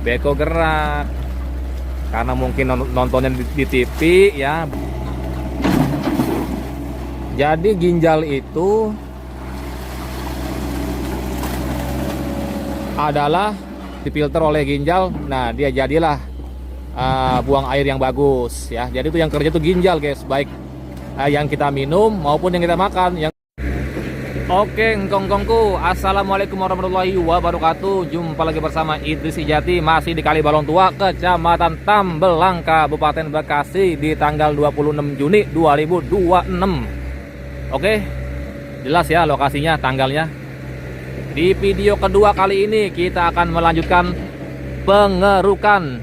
beko gerak. Karena mungkin nontonnya di TV ya. Jadi ginjal itu adalah difilter oleh ginjal. Nah, dia jadilah buang air yang bagus ya. Jadi itu yang kerja itu ginjal guys, baik yang kita minum maupun yang kita makan. Oke, engkong-engkongku, assalamualaikum warahmatullahi wabarakatuh. Jumpa lagi bersama Idris Sejati, masih di Kali Balong Tua, Kecamatan Tambelang, Kabupaten Bekasi, di tanggal 26 Juni 2026. Oke, jelas ya lokasinya, tanggalnya. Di video kedua kali ini kita akan melanjutkan pengerukan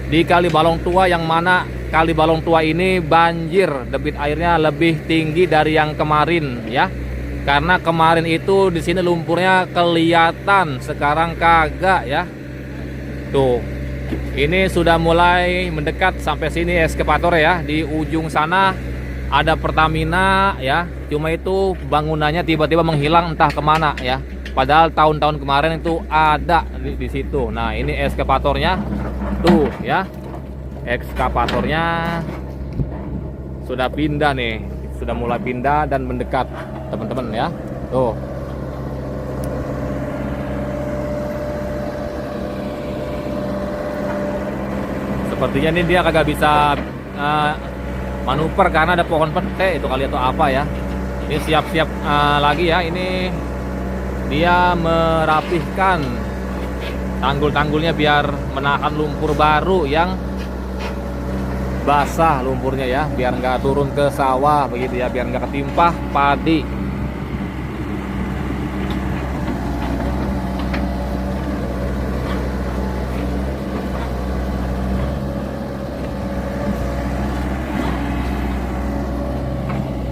di Kali Balong Tua, yang mana Kali Balong Tua ini banjir, debit airnya lebih tinggi dari yang kemarin ya. Karena kemarin itu di sini lumpurnya kelihatan, sekarang kagak ya. Tuh, ini sudah mulai mendekat sampai sini eskavator ya. Di ujung sana ada Pertamina ya. Cuma itu bangunannya tiba-tiba menghilang entah kemana ya. Padahal tahun-tahun kemarin itu ada di situ. Nah, ini eskavatornya tuh ya. Ekskavatornya sudah pindah nih, sudah mulai pindah dan mendekat teman-teman ya. Tuh, sepertinya ini dia kagak bisa manuver karena ada pohon pete itu kali atau apa ya. Ini siap-siap lagi ya. Ini dia merapihkan tanggul-tanggulnya biar menahan lumpur baru yang basah lumpurnya ya, biar nggak turun ke sawah begitu ya, biar nggak ketimpah padi.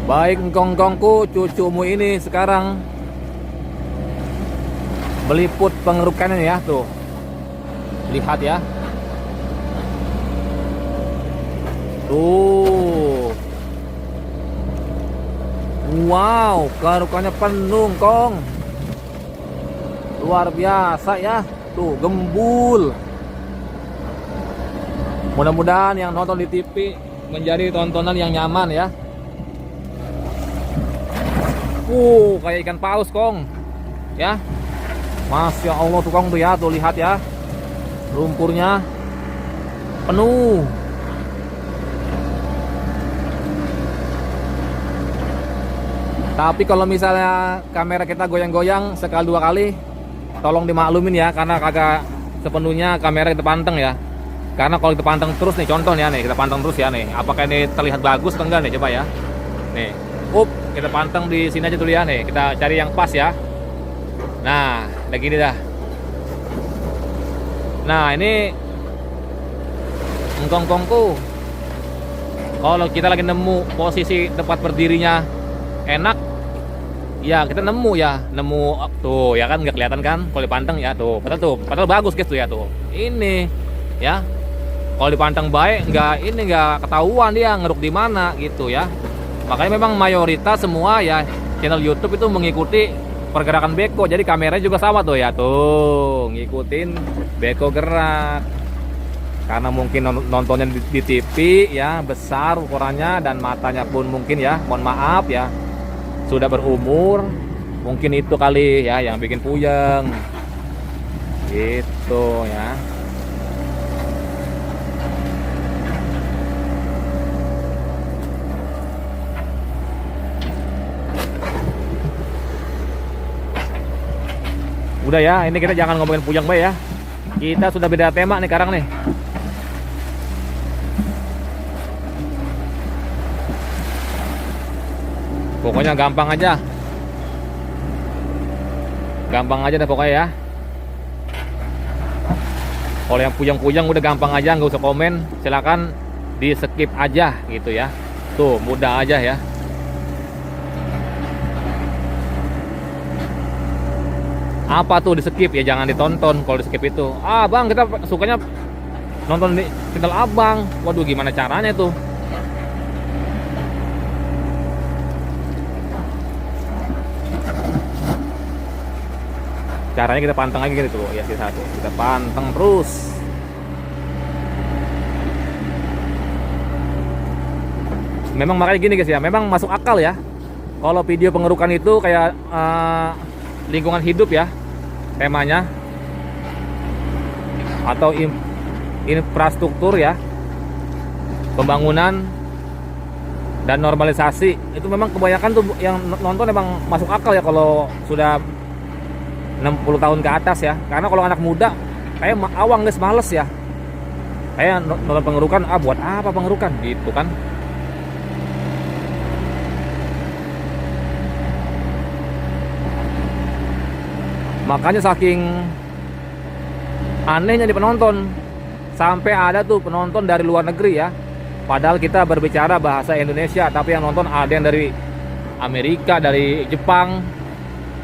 Baik engkong-engkongku, cucumu ini sekarang meliput pengerukannya ya. Tuh, lihat ya. Tuh, wow, kerukannya penuh kong, luar biasa ya. Tuh, gembul. Mudah-mudahan yang nonton di TV menjadi tontonan yang nyaman ya. Kayak ikan paus kong ya. Masya Allah tuh kong tuh ya. Tuh lihat ya, lumpurnya penuh. Tapi kalau misalnya kamera kita goyang-goyang sekali dua kali, tolong dimaklumin ya, karena kagak sepenuhnya kamera kita panteng ya. Karena kalau kita panteng terus nih, contoh nih, kita panteng terus ya nih, apakah ini terlihat bagus atau enggak nih, coba ya. Nih, kita panteng di sini aja dulu ya nih, kita cari yang pas ya. Nah, kayak gini dah. Nah, ini engkong-engkongku, kalau kita lagi nemu posisi tempat berdirinya enak ya, kita nemu tuh ya kan, nggak kelihatan kan kalau dipanteng ya. Tuh, padahal bagus guys tuh ya. Tuh, ini ya, kalau dipanteng baik nggak ketahuan dia ngeruk di mana gitu ya. Makanya memang mayoritas semua ya channel YouTube itu mengikuti pergerakan beko, jadi kameranya juga sama tuh ya. Tuh, ngikutin beko gerak. Karena mungkin nontonnya di TV ya, besar ukurannya dan matanya pun mungkin ya, mohon maaf ya, sudah berumur, mungkin itu kali ya yang bikin puyeng gitu ya. Udah ya, ini kita jangan ngomongin puyeng bae ya, kita sudah beda tema nih sekarang nih. Pokoknya gampang aja deh pokoknya ya. Kalau yang puyeng-puyeng udah gampang aja, nggak usah komen, silakan di skip aja gitu ya. Tuh, mudah aja ya. Apa tuh di skip ya, jangan ditonton kalau di skip itu. Bang, kita sukanya nonton di channel abang. Waduh, gimana caranya tuh? Caranya kita panteng lagi gitu ya, sisa satu. Kita panteng terus. Memang makanya gini guys ya, memang masuk akal ya. Kalau video pengerukan itu kayak lingkungan hidup ya temanya, atau infrastruktur ya, pembangunan dan normalisasi. Itu memang kebanyakan tuh yang nonton memang masuk akal ya kalau sudah 60 tahun ke atas ya. Karena kalau anak muda kayak awang guys, males ya. Kayak nonton pengerukan, buat apa pengerukan gitu kan. Makanya saking anehnya di penonton, sampai ada tuh penonton dari luar negeri ya. Padahal kita berbicara bahasa Indonesia, tapi yang nonton ada yang dari Amerika, dari Jepang,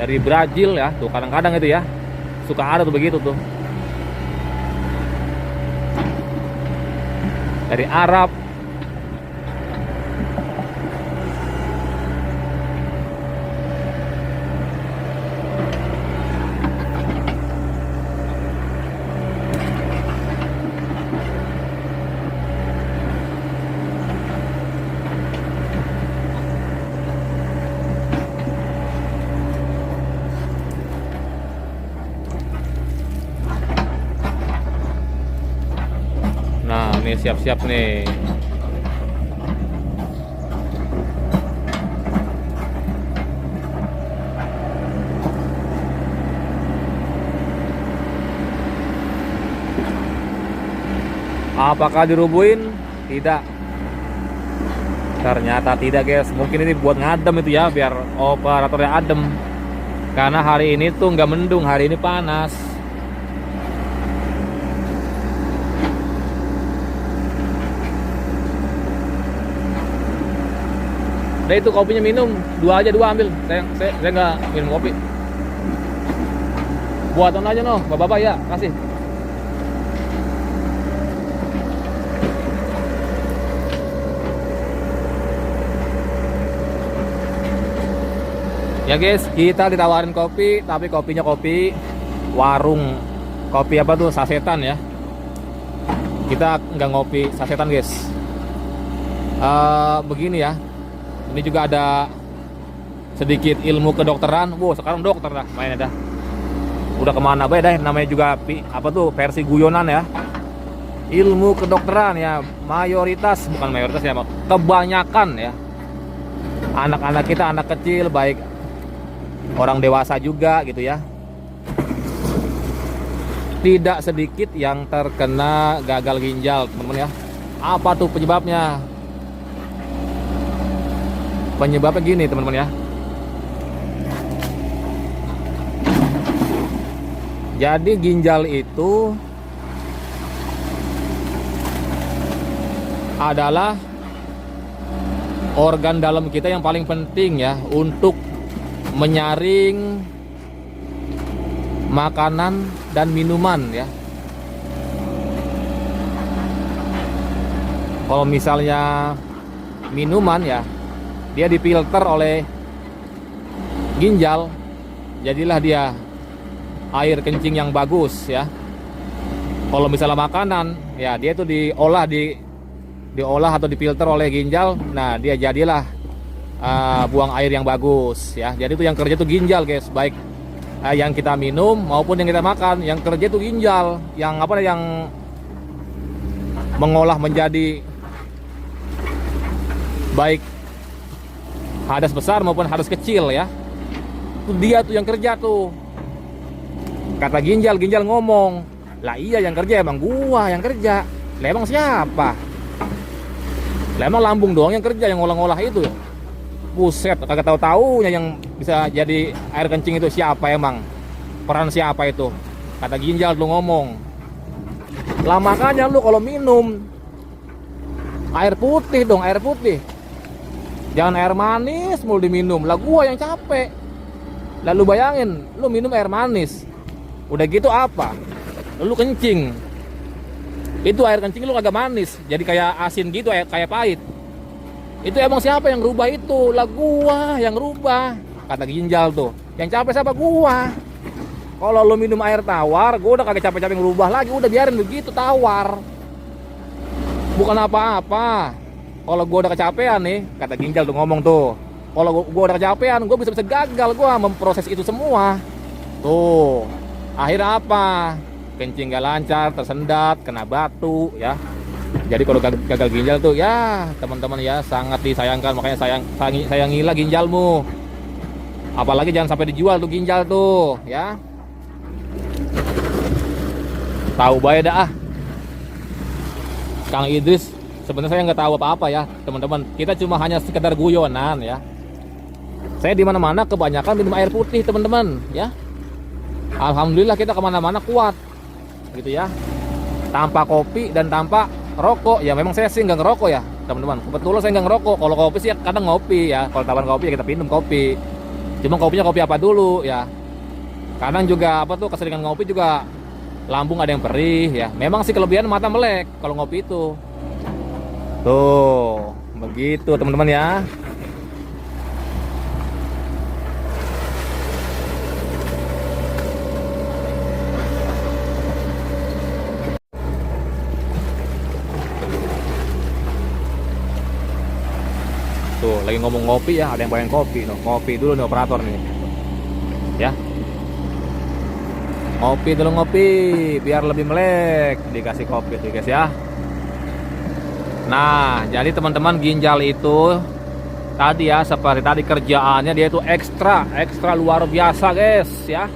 dari Brazil ya. Tuh kadang-kadang itu ya, suka ada tuh begitu tuh. Dari Arab. Nah, ini siap-siap nih. Apakah dirubuhin? Tidak. Ternyata tidak guys. Mungkin ini buat ngadem itu ya, biar operatornya adem. Karena hari ini tuh nggak mendung, hari ini panas. Udah itu kopinya minum, dua aja, dua ambil. Saya nggak minum kopi. Buatan aja noh, bapak-bapak ya, kasih. Ya guys, kita ditawarin kopi, tapi kopinya kopi warung, kopi apa tuh, sasetan ya. Kita nggak ngopi sasetan guys. Begini ya. Ini juga ada sedikit ilmu kedokteran. Wow, sekarang dokter dah mainnya dah. Udah kemana bay dah, namanya juga apa tuh, versi guyonan ya. Ilmu kedokteran ya, mayoritas, bukan mayoritas ya, kebanyakan ya. Anak-anak kita, anak kecil, baik orang dewasa juga gitu ya. Tidak sedikit yang terkena gagal ginjal teman-teman ya. Apa tuh penyebabnya? Penyebabnya gini teman-teman ya. Jadi ginjal itu adalah organ dalam kita yang paling penting ya untuk menyaring makanan dan minuman ya. Kalau misalnya minuman ya, dia difilter oleh ginjal, jadilah dia air kencing yang bagus ya. Kalau misalnya makanan ya, dia itu diolah atau difilter oleh ginjal. Nah, dia jadilah buang air yang bagus ya. Jadi itu yang kerja itu ginjal guys, baik yang kita minum maupun yang kita makan. Yang kerja itu ginjal, yang apa, yang mengolah menjadi baik hadas besar maupun hadas kecil ya. Itu dia tuh yang kerja tuh. Kata ginjal ngomong, lah iya yang kerja emang gua yang kerja. Lah emang siapa? Lah emang lambung doang yang kerja, yang ngolah-ngolah itu. Buset, kagak tahu-taunya yang bisa jadi air kencing itu siapa emang? Peran siapa itu? Kata ginjal tuh ngomong. Lah makanya lu kalau minum air putih dong, air putih. Jangan air manis mulu diminum. Lah gua yang capek. Lalu bayangin, lu minum air manis. Udah gitu apa? Lu kencing. Itu air kencing lu kagak manis, jadi kayak asin gitu, kayak pahit. Itu emang siapa yang rubah itu? Lah gua yang rubah. Kata ginjal tuh. Yang capek siapa? Gua. Kalau lu minum air tawar, gue udah kagak capek-capek ngerubah lagi, udah biarin begitu tawar. Bukan apa-apa. Kalau gue udah kecapean nih, kata ginjal tuh ngomong tuh. Kalau gue udah kecapean, gue bisa gagal gue memproses itu semua. Tuh, akhirnya apa? Kencing gak lancar, tersendat, kena batu, ya. Jadi kalau gagal ginjal tuh, ya teman-teman ya sangat disayangkan. Makanya sayangilah ginjalmu. Apalagi jangan sampai dijual tuh ginjal tuh, ya. Tahu bae dah. Kang Idris sebenarnya saya nggak tahu apa-apa ya teman-teman, kita cuma hanya sekedar guyonan ya. Saya di mana-mana kebanyakan minum air putih teman-teman ya. Alhamdulillah kita kemana-mana kuat gitu ya, tanpa kopi dan tanpa rokok ya. Memang saya sih nggak ngerokok ya teman-teman, kebetulan saya nggak ngerokok. Kalau kopi sih kadang ngopi ya, kalau tawaran kopi ya kita minum kopi, cuma kopinya kopi apa dulu ya. Kadang juga apa tuh keseringan ngopi juga lambung ada yang perih ya. Memang sih kelebihan mata melek kalau ngopi itu. Tuh, begitu teman-teman ya. Tuh, lagi ngomong ngopi ya, ada yang pengen kopi. Ngopi dulu nih operator nih. Ya. Ngopi dulu, ngopi biar lebih melek, dikasih kopi tuh guys ya. Nah jadi teman-teman, ginjal itu tadi ya, seperti tadi kerjaannya dia itu ekstra luar biasa guys ya.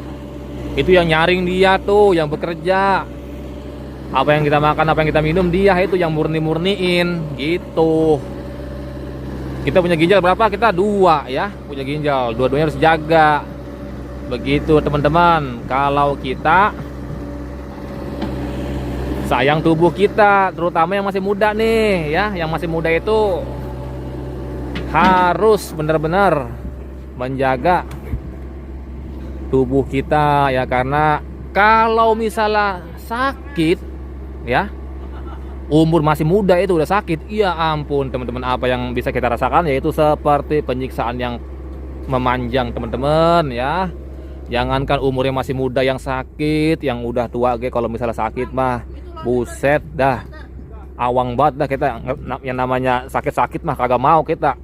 Itu yang nyaring dia tuh, yang bekerja. Apa yang kita makan, apa yang kita minum, dia itu yang murniin gitu. Kita punya ginjal berapa? Kita 2 ya, punya ginjal, dua-duanya harus jaga. Begitu teman-teman, kalau kita sayang tubuh kita, terutama yang masih muda nih ya, yang masih muda itu harus benar-benar menjaga tubuh kita ya. Karena kalau misalnya sakit ya, umur masih muda itu udah sakit, ya ampun teman-teman, apa yang bisa kita rasakan yaitu seperti penyiksaan yang memanjang teman-teman ya. Jangankan umurnya masih muda yang sakit, yang udah tua kalau misalnya sakit mah buset dah, awang banget dah kita. Yang namanya sakit-sakit mah kagak mau kita,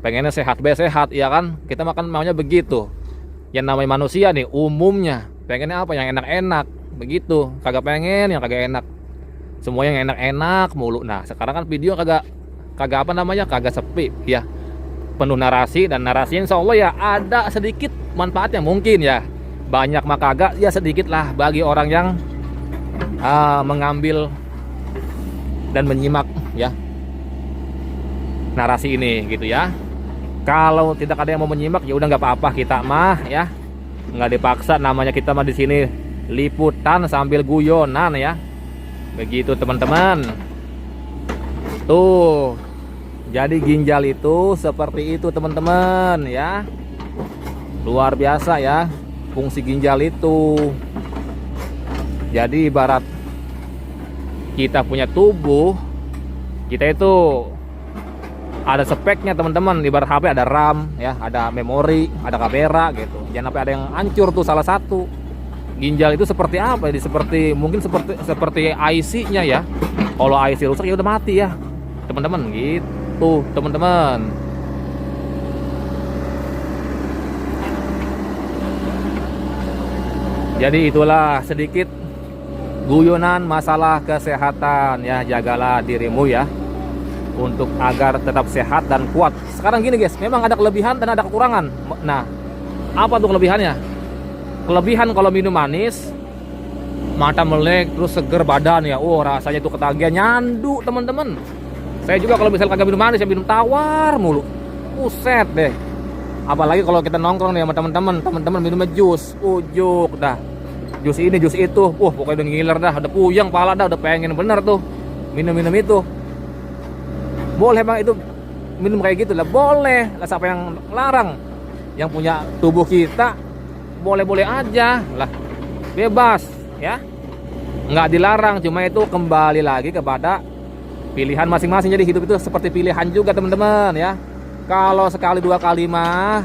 pengennya sehat sehat ya kan. Kita makan maunya begitu. Yang namanya manusia nih umumnya pengennya apa? Yang enak-enak begitu, kagak pengen yang kagak enak. Semua yang enak-enak mulu. Nah sekarang kan video kagak apa namanya, kagak sepi ya, penuh narasi. Dan narasinya insya Allah ya ada sedikit manfaatnya mungkin ya, banyak mah kagak ya, sedikit lah bagi orang yang mengambil dan menyimak ya narasi ini gitu ya. Kalau tidak ada yang mau menyimak ya udah nggak apa-apa, kita mah ya nggak dipaksa. Namanya kita mah di sini liputan sambil guyonan ya, begitu teman-teman. Tuh, jadi ginjal itu seperti itu teman-teman ya. Luar biasa ya fungsi ginjal itu. Jadi ibarat kita punya tubuh, kita itu ada speknya teman-teman. Ibarat HP ada RAM ya, ada memori, ada kamera gitu. Jangan sampai ada yang hancur tuh salah satu. Ginjal itu seperti apa? Jadi mungkin seperti IC-nya ya. Kalau IC rusak ya udah mati ya teman-teman gitu teman-teman. Jadi itulah sedikit guyonan masalah kesehatan ya. Jagalah dirimu ya, untuk agar tetap sehat dan kuat. Sekarang gini guys, memang ada kelebihan dan ada kekurangan. Nah, apa tuh kelebihannya? Kelebihan kalau minum manis, mata melek, terus seger badan ya. Oh rasanya tuh ketagihan, nyandu teman-teman. Saya juga kalau misalnya kagak minum manis, ya minum tawar mulu. Buset deh. Apalagi kalau kita nongkrong nih sama teman-teman minumnya jus, ujuk dah, jus ini jus itu, pokoknya udah ngiler dah, udah puyeng pala dah, udah pengen bener tuh minum itu. Boleh bang itu minum kayak gitu lah, boleh lah, siapa yang larang? Yang punya tubuh kita boleh-boleh aja lah, bebas ya, nggak dilarang. Cuma itu kembali lagi kepada pilihan masing-masing. Jadi hidup itu seperti pilihan juga teman-teman ya. Kalau sekali 2 kali mah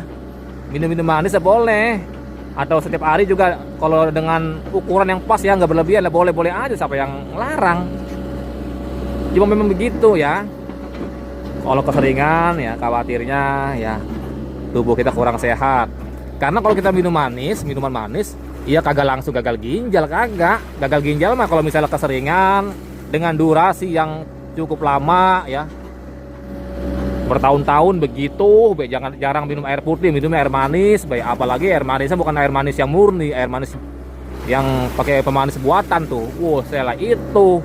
minum manis ya boleh, atau setiap hari juga kalau dengan ukuran yang pas ya, nggak berlebihan lah, boleh-boleh aja, siapa yang larang. Cuma memang begitu ya, kalau keseringan ya khawatirnya ya tubuh kita kurang sehat. Karena kalau kita minuman manis, iya kagak langsung gagal ginjal, kagak. Gagal ginjal mah kalau misalnya keseringan dengan durasi yang cukup lama ya, bertahun-tahun begitu. Jangan jarang minum air putih, minum air manis, baik apalagi air manisnya bukan air manis yang murni, air manis yang pakai pemanis buatan tuh. Salah itu.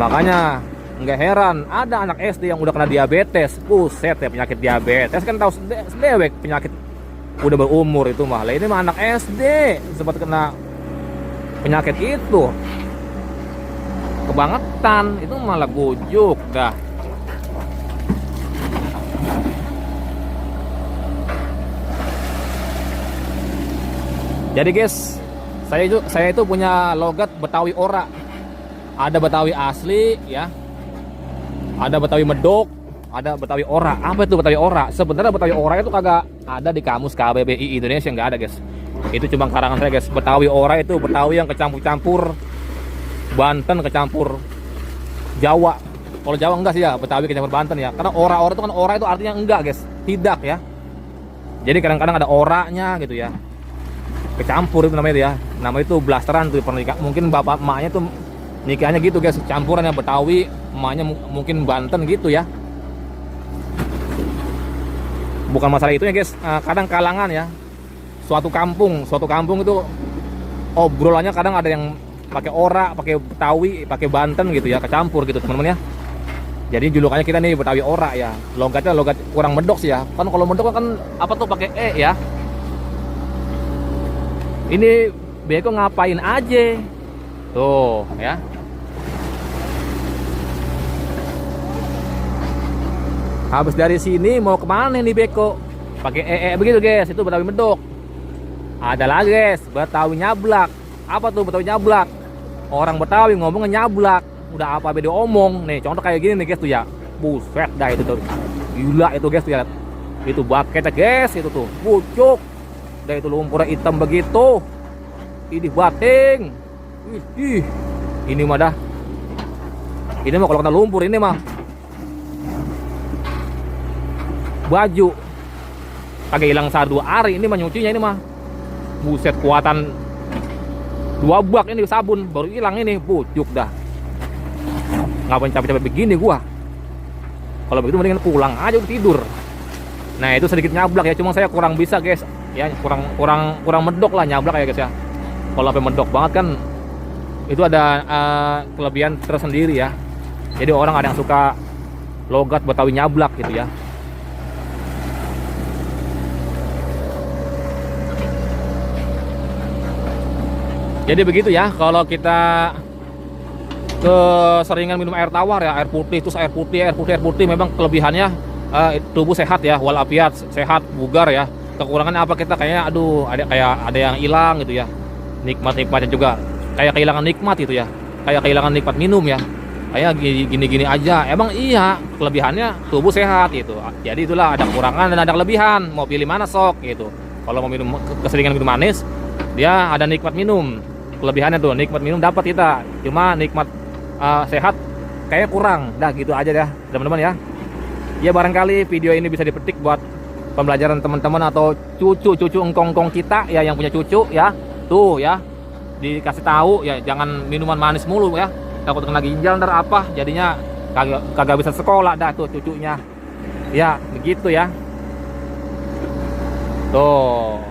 Makanya nggak heran ada anak SD yang udah kena diabetes. Buset ya, penyakit diabetes kan tahu sedewek penyakit udah berumur itu mah. Lah ini mah anak SD sempat kena penyakit itu. Kebangetan, itu malah gujuk dah. Jadi guys, saya itu punya logat Betawi ora. Ada Betawi asli ya, ada Betawi medok, ada Betawi ora. Apa itu Betawi ora? Sebenarnya Betawi ora itu kagak ada di kamus KBBI Indonesia, nggak ada guys. Itu cuma karangan saya guys. Betawi ora itu Betawi yang kecampur-campur Banten kecampur Jawa. Kalau Jawa enggak sih ya, Betawi kecampur Banten ya. Karena ora-ora itu kan, ora itu artinya enggak guys, tidak ya. Jadi kadang-kadang ada oranya gitu ya, kecampur itu namanya itu ya. Nama itu blasteran tuh pernikahan. Mungkin bapak emaknya tuh nikahnya gitu guys, campuran ya Betawi, emaknya mungkin Banten gitu ya. Bukan masalah itu ya guys, kadang kalangan ya, suatu kampung itu obrolannya kadang ada yang pakai ora, pakai Betawi, pakai Banten gitu ya, kecampur gitu teman-teman ya. Jadi julukannya kita nih Betawi ora ya. Logatnya logat kurang medok sih ya. Kan kalau medok kan apa tuh pakai e ya. Ini beko ngapain aja tuh ya. Habis dari sini mau kemana nih beko? Pakai begitu guys, itu Betawi medok. Ada lagi guys, Betawi nyablak. Apa tuh Betawi nyablak? Orang Betawi ngomongnya nyablak. Udah apa beda omong nih, contoh kayak gini nih guys tuh ya. Buset dah itu tuh, gila itu guys tuh ya. Itu baketnya guys, itu tuh pucuk. Dah itu lumpurnya hitam begitu. Ini bating. Widih. Ini mah dah. Ini mah kalau kena lumpur ini mah baju kagak hilang sehari 2 hari ini mah nyucinya ini mah. Buset, kuatan 2 bak ini sabun baru hilang ini, pucuk dah. Ngapain capek-capek begini gua? Kalau begitu mendingan pulang aja udah tidur. Nah, itu sedikit nyablak ya, cuma saya kurang bisa guys. Ya, kurang medok lah nyablak ya guys ya. Kalau sampai medok banget kan itu ada kelebihan tersendiri ya. Jadi orang ada yang suka logat Betawi nyablak gitu ya. Jadi begitu ya, kalau kita keseringan minum air tawar ya, air putih memang kelebihannya tubuh sehat ya, walafiat, sehat, bugar ya. Kekurangannya apa, kita kayaknya aduh ada yang hilang gitu ya. Nikmatnya juga kayak kehilangan nikmat gitu ya. Kayak kehilangan nikmat minum ya. Kayak gini-gini aja. Emang iya, kelebihannya tubuh sehat gitu. Jadi itulah, ada kekurangan dan ada kelebihan. Mau pilih mana sok gitu. Kalau mau minum keseringan minum manis, dia ada nikmat minum. Kelebihannya tuh nikmat minum dapat kita. Cuma nikmat sehat kayaknya kurang. Dah gitu aja dah teman-teman ya. Ya barangkali video ini bisa dipetik buat pembelajaran teman-teman atau cucu engkong-engkong kita ya, yang punya cucu ya. Tuh ya, dikasih tahu ya, jangan minuman manis mulu ya. Takut kena ginjal ntar apa jadinya, kagak bisa sekolah dah tuh cucunya. Ya, begitu ya. Tuh.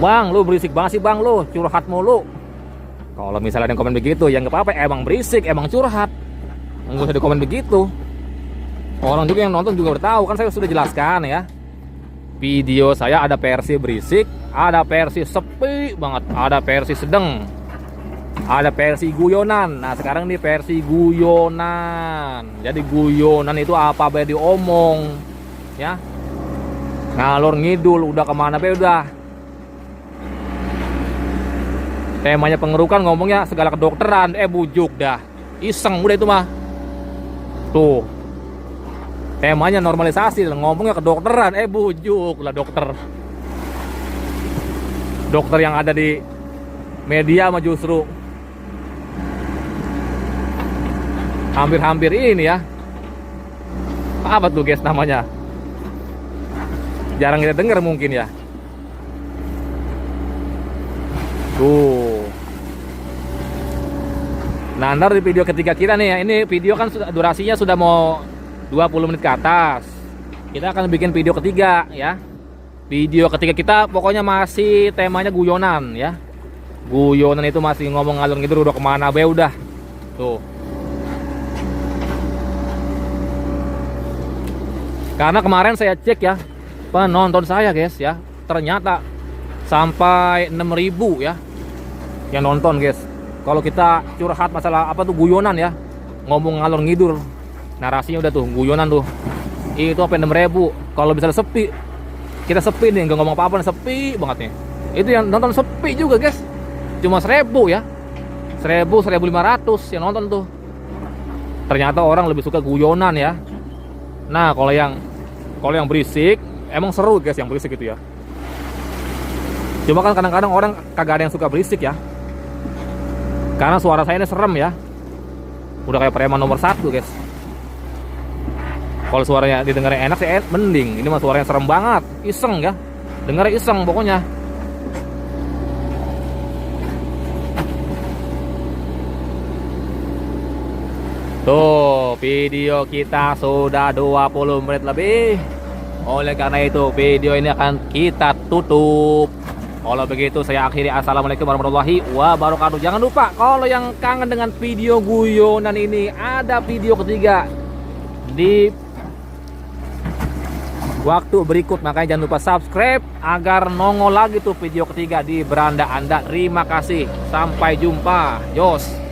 Bang, lu berisik banget sih bang, lu curhat mulu. Kalau misalnya ada yang komen begitu, ya nggak apa-apa, emang berisik, emang curhat. Nggak usah di komen begitu. Orang juga yang nonton juga udah tahu kan, saya sudah jelaskan ya. Video saya ada versi berisik, ada versi sepi banget, ada versi sedang, ada versi guyonan. Nah sekarang ini versi guyonan. Jadi guyonan itu apa be diomong ya, ngalor ngidul udah kemana be udah. Temanya pengerukan, ngomongnya segala kedokteran, bujuk dah. Iseng udah itu mah. Tuh. Temanya normalisasi, ngomongnya kedokteran. Bujuk lah dokter. Dokter yang ada di media mah justru hampir-hampir ini ya. Apa tuh guys namanya? Jarang kita dengar mungkin ya. Tuh. Nah, ntar di video ketiga kita nih ya. Ini video kan durasinya sudah mau 20 menit ke atas. Kita akan bikin video ketiga ya. Video ketiga kita pokoknya masih temanya guyonan ya. Guyonan itu masih ngomong ngalur gitu udah kemana be udah. Tuh. Karena kemarin saya cek ya, penonton saya guys ya, ternyata sampai 6.000 ya yang nonton guys. Kalau kita curhat masalah apa tuh guyonan ya, ngomong ngalor ngidur, narasinya udah tuh guyonan tuh, itu sampai 6.000. Kalau misalnya sepi, kita sepi nih nggak ngomong apa-apa, sepi banget nih, itu yang nonton sepi juga guys, cuma 1.000 ya, 1.500 yang nonton tuh. Ternyata orang lebih suka guyonan ya. Nah kalau yang berisik emang seru guys, yang berisik itu ya. Cuma kan kadang-kadang orang kagak ada yang suka berisik ya, karena suara saya ini serem ya. Udah kayak preman nomor 1 guys. Kalau suaranya didengarnya enak sih mending. Ini mah suaranya serem banget, iseng ya, dengarnya iseng pokoknya. Tuh video kita sudah 20 menit lebih. Oleh karena itu video ini akan kita tutup. Kalau begitu saya akhiri. Assalamualaikum warahmatullahi wabarakatuh. Jangan lupa kalau yang kangen dengan video guyonan ini, ada video ketiga di waktu berikut. Makanya jangan lupa subscribe agar nongol lagi tuh video ketiga di beranda Anda. Terima kasih. Sampai jumpa. Jos.